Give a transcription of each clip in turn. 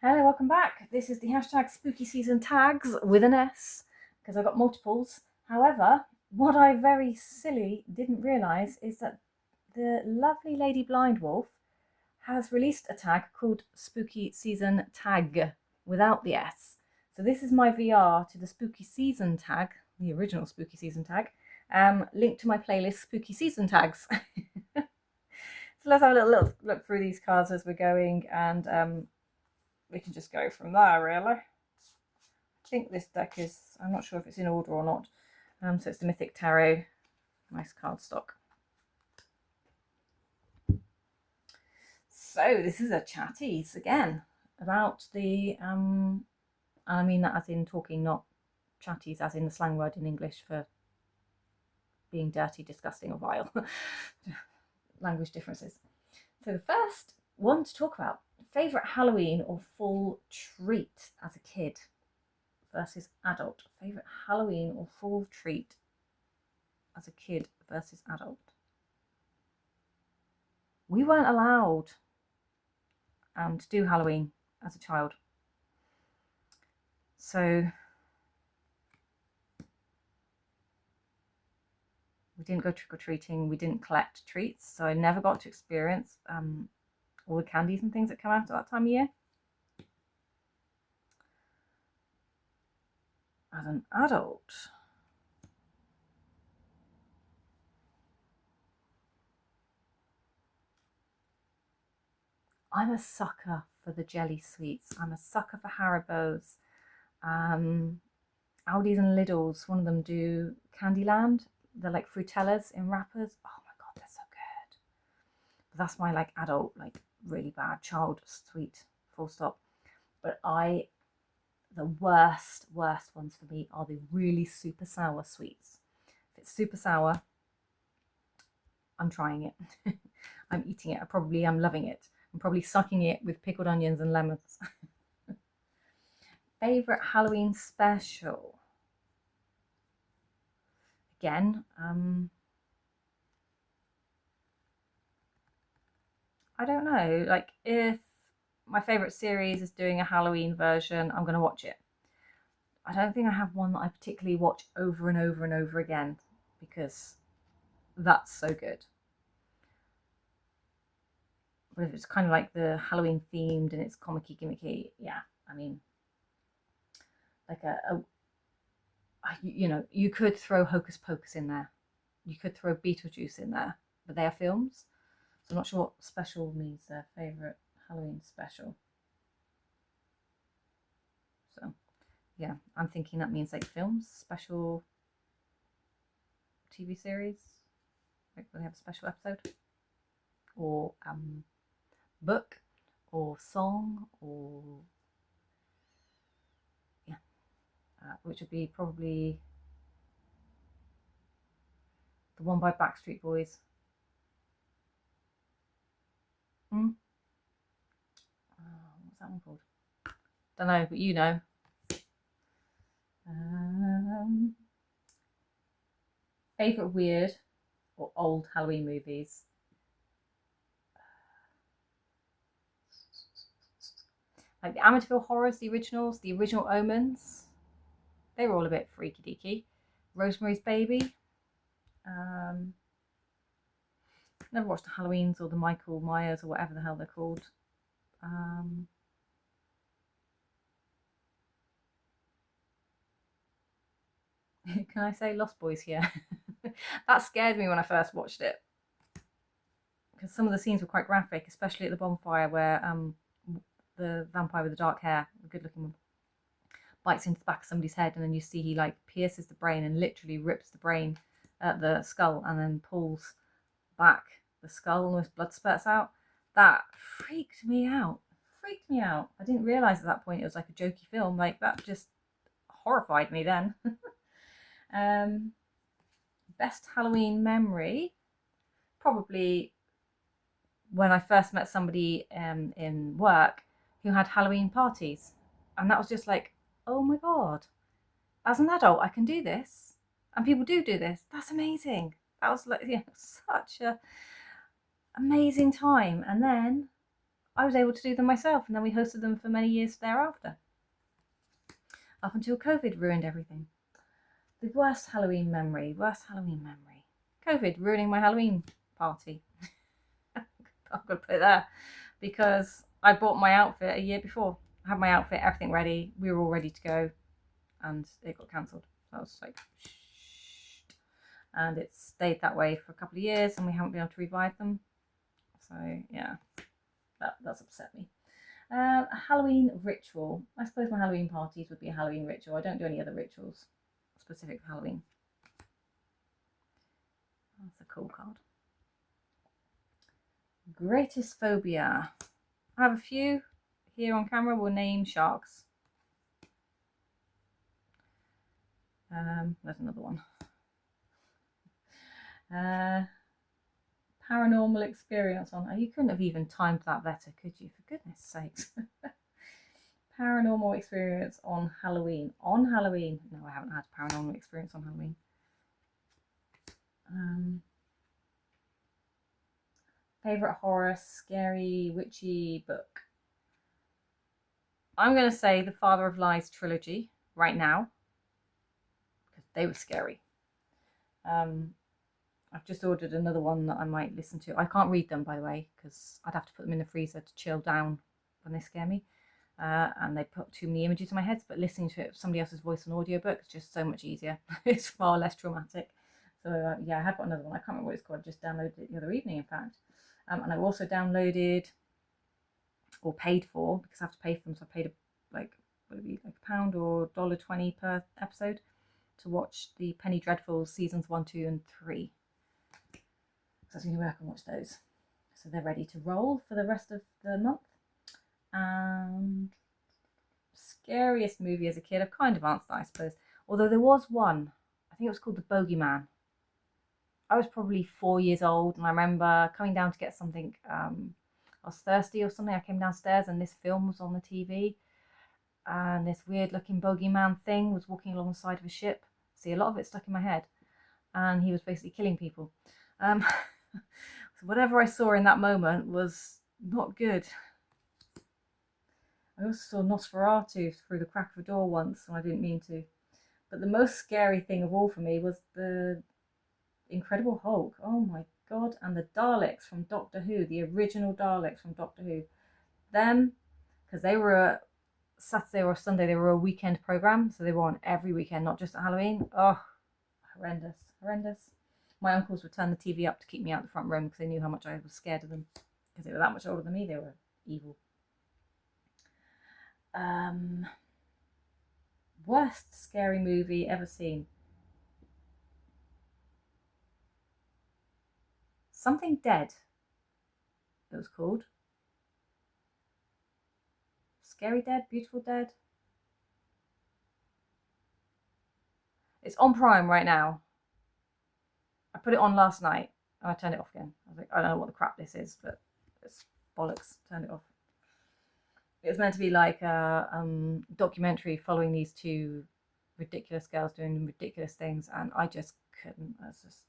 Hello, welcome back. This is the hashtag SpookySeasonTags with an S because I've got multiples. However, what I very silly didn't realise is that the lovely Lady Blindwolf has released a tag called SpookySeasonTag without the S. So this is my VR to the Spooky Season tag, the original Spooky Season tag, linked to my playlist Spooky Season Tags. So let's have a little look through these cards as we're going, and we can just go from there, really. I think this deck is, I'm not sure if it's in order or not. So it's the Mythic Tarot. Nice cardstock. So this is a chatties again about the, I mean that as in talking, not chatties as in the slang word in English for being dirty, disgusting or vile. Language differences. So the first one to talk about, favourite Halloween or fall treat as a kid versus adult. Favourite Halloween or fall treat as a kid versus adult. We weren't allowed to do Halloween as a child. So we didn't go trick-or-treating, we didn't collect treats, so I never got to experience all the candies and things that come out at that time of year. As an adult, I'm a sucker for the jelly sweets. I'm a sucker for Haribo's. Aldi's and Lidl's, one of them do Candyland. They're like Frutellas in wrappers. Oh my god, they're so good. But that's my like adult, like really bad child sweet, full stop. But the worst ones for me are the really super sour sweets. If it's super sour, I'm trying it. I'm eating it. I probably am loving it. I'm probably sucking it with pickled onions and lemons. Favourite Halloween special? Again, I don't know. Like, if my favourite series is doing a Halloween version, I'm going to watch it. I don't think I have one that I particularly watch over and over and over again because that's so good. But if it's kind of like the Halloween themed and it's comicky gimmicky, yeah, I mean, like you know, you could throw Hocus Pocus in there. You could throw Beetlejuice in there, but they are films. So I'm not sure what special means their favourite Halloween special. So yeah, I'm thinking that means like films, special TV series, like they have a special episode, or book, or song, or yeah, which would be probably the one by Backstreet Boys. What's that one called? Don't know, but you know. Favorite weird or old Halloween movies? Like the Amityville Horrors, the originals, the original Omens. They were all a bit freaky deaky. Rosemary's Baby. Never watched the Halloweens or the Michael Myers or whatever the hell they're called. Can I say Lost Boys here? That scared me when I first watched it because some of the scenes were quite graphic, especially at the bonfire where the vampire with the dark hair, the good-looking one, bites into the back of somebody's head, and then you see he like pierces the brain and literally rips the brain at the skull and then pulls back the skull and almost blood spurts out. That freaked me out. I didn't realise at that point it was like a jokey film. Like, that just horrified me then. Best Halloween memory? Probably when I first met somebody in work who had Halloween parties. And that was just like, oh my God, as an adult, I can do this. And people do this. That's amazing. That was like, yeah, such a amazing time. And then I was able to do them myself, and then we hosted them for many years thereafter, up until COVID ruined everything. The worst Halloween memory. COVID ruining my Halloween party. I'm going to put it there, because I bought my outfit a year before. I had my outfit, everything ready. We were all ready to go, and it got cancelled. So I was like, shh. And it stayed that way for a couple of years, and we haven't been able to revive them. So yeah, that's upset me. A Halloween ritual. I suppose my Halloween parties would be a Halloween ritual. I don't do any other rituals specific for Halloween. That's a cool card. Greatest phobia. I have a few here on camera. We'll name sharks. There's another one. Paranormal experience on. Oh, you couldn't have even timed that better, could you? For goodness sakes. Paranormal experience on Halloween. On Halloween. No, I haven't had paranormal experience on Halloween. Favorite horror, scary, witchy book. I'm going to say the Father of Lies trilogy right now, because they were scary. I've just ordered another one that I might listen to. I can't read them, by the way, because I'd have to put them in the freezer to chill down when they scare me. And they put too many images in my head, but listening to it, somebody else's voice on audiobook is just so much easier. It's far less traumatic. So yeah, I have got another one. I can't remember what it's called. I just downloaded it the other evening, in fact. And I've also downloaded, or paid for, because I have to pay for them, so I paid like £1 or $1.20 per episode to watch the Penny Dreadfuls seasons 1, 2 and 3. So that's the only way I can watch those. So they're ready to roll for the rest of the month. And scariest movie as a kid, I've kind of answered that, I suppose. Although there was one, I think it was called The Bogeyman. I was probably 4 years old, and I remember coming down to get something. I was thirsty or something. I came downstairs, and this film was on the TV, and this weird-looking bogeyman thing was walking along the side of a ship. See, a lot of it stuck in my head, and he was basically killing people. So whatever I saw in that moment was not good. I also saw Nosferatu through the crack of a door once, and I didn't mean to. But the most scary thing of all for me was the Incredible Hulk. Oh my god. And the Daleks from Doctor Who, the original Daleks from Doctor Who. Them, because they were a Saturday or Sunday, they were a weekend program, so they were on every weekend, not just at Halloween. Oh, horrendous. My uncles would turn the TV up to keep me out the front room because they knew how much I was scared of them. Because they were that much older than me, they were evil. Worst scary movie ever seen. Something Dead, it was called. Scary Dead, Beautiful Dead. It's on Prime right now. I put it on last night and I turned it off again. I was like, I don't know what the crap this is, but it's bollocks. Turned it off. It's meant to be like a documentary following these two ridiculous girls doing ridiculous things, and I just couldn't. I was just,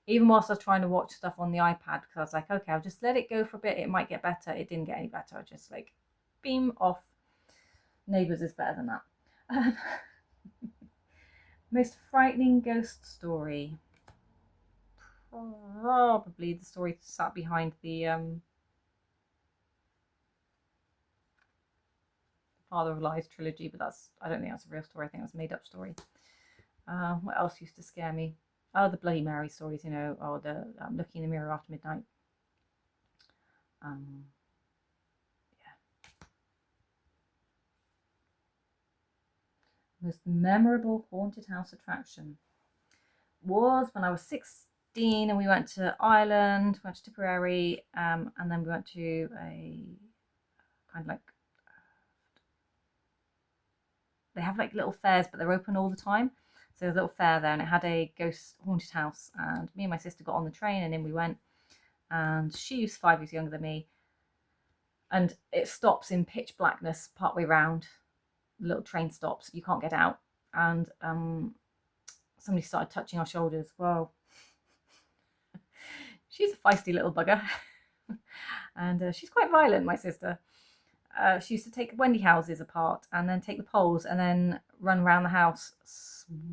even whilst I was trying to watch stuff on the iPad, because I was like, okay, I'll just let it go for a bit. It might get better. It didn't get any better. I just like, beam off. Neighbours is better than that. Most frightening ghost story. Probably the story sat behind the Father of Lies trilogy, but I don't think that's a real story. I think that's a made up story. What else used to scare me? Oh, the Bloody Mary stories, you know, or the looking in the mirror after midnight. Yeah. Most memorable haunted house attraction was when I was 16 and we went to Ireland, went to Tipperary, and then we went to a kind of like, they have like little fairs, but they're open all the time. So there's a little fair there, and it had a ghost haunted house, and me and my sister got on the train, and in we went. And she was 5 years younger than me, and it stops in pitch blackness partway round. The little train stops, you can't get out, and somebody started touching our shoulders. Well, she's a feisty little bugger. And she's quite violent, my sister. She used to take Wendy houses apart and then take the poles and then run around the house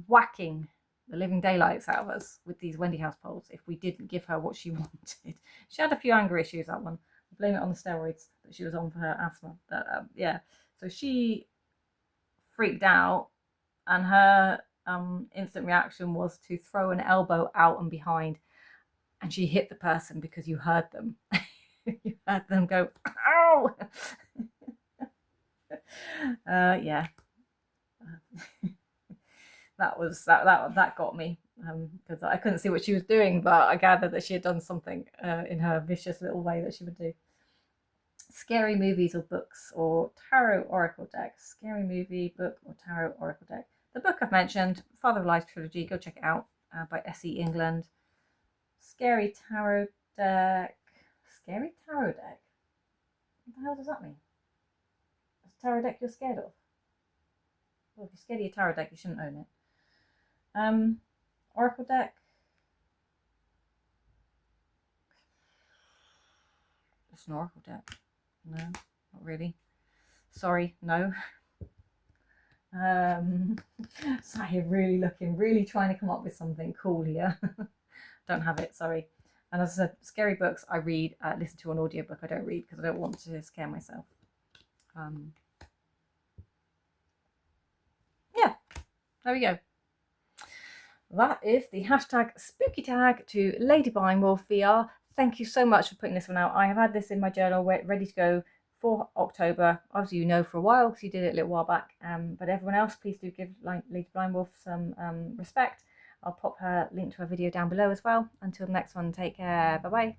whacking the living daylights out of us with these Wendy house poles if we didn't give her what she wanted. She had a few anger issues, that one. I blame it on the steroids that she was on for her asthma. But yeah, so she freaked out, and her instant reaction was to throw an elbow out and behind, and she hit the person because you heard them. You heard them go, ow! Yeah. That got me, because I couldn't see what she was doing, but I gathered that she had done something in her vicious little way that she would do. Scary movies or books or tarot oracle deck. Scary movie, book, or tarot oracle deck. The book I've mentioned, Father of Lies trilogy, go check it out, by S.E. England. Scary tarot deck. Scary tarot deck? What the hell does that mean? It's a tarot deck you're scared of? Well, if you're scared of your tarot deck, you shouldn't own it. Oracle deck. It's an oracle deck. No, not really. Sorry, no. So I'm really looking, really trying to come up with something cool here. Don't have it, sorry. And as I said, scary books I read, listen to an audiobook. I don't read because I don't want to scare myself. Yeah, there we go. That is the hashtag spooky tag to Lady Blindwolf VR. Thank you so much for putting this one out. I have had this in my journal ready to go for October. Obviously, you know, for a while because you did it a little while back. But everyone else, please do give Lady Blindwolf some respect. I'll pop her link to her video down below as well. Until the next one, take care. Bye bye.